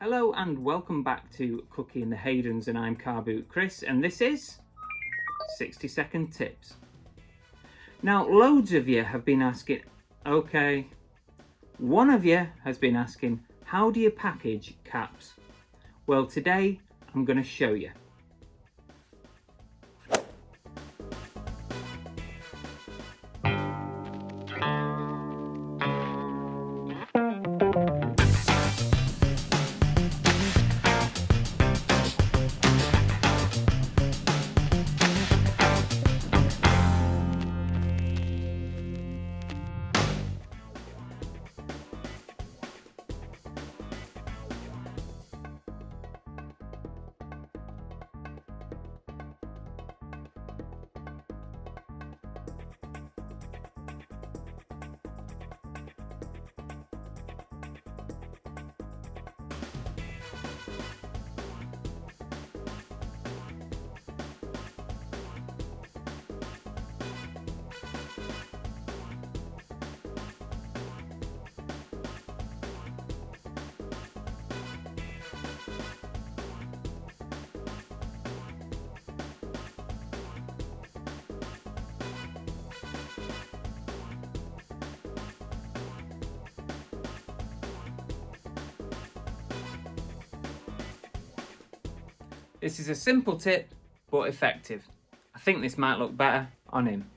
Hello and welcome back to Cookie and the Haydens, and I'm Car Boot Chris, and this is 60-second tips. Now, loads of you have been asking, one of you has been asking, how do you package caps? Well, today I'm going to show you. This is a simple tip, but effective. I think this might look better on him.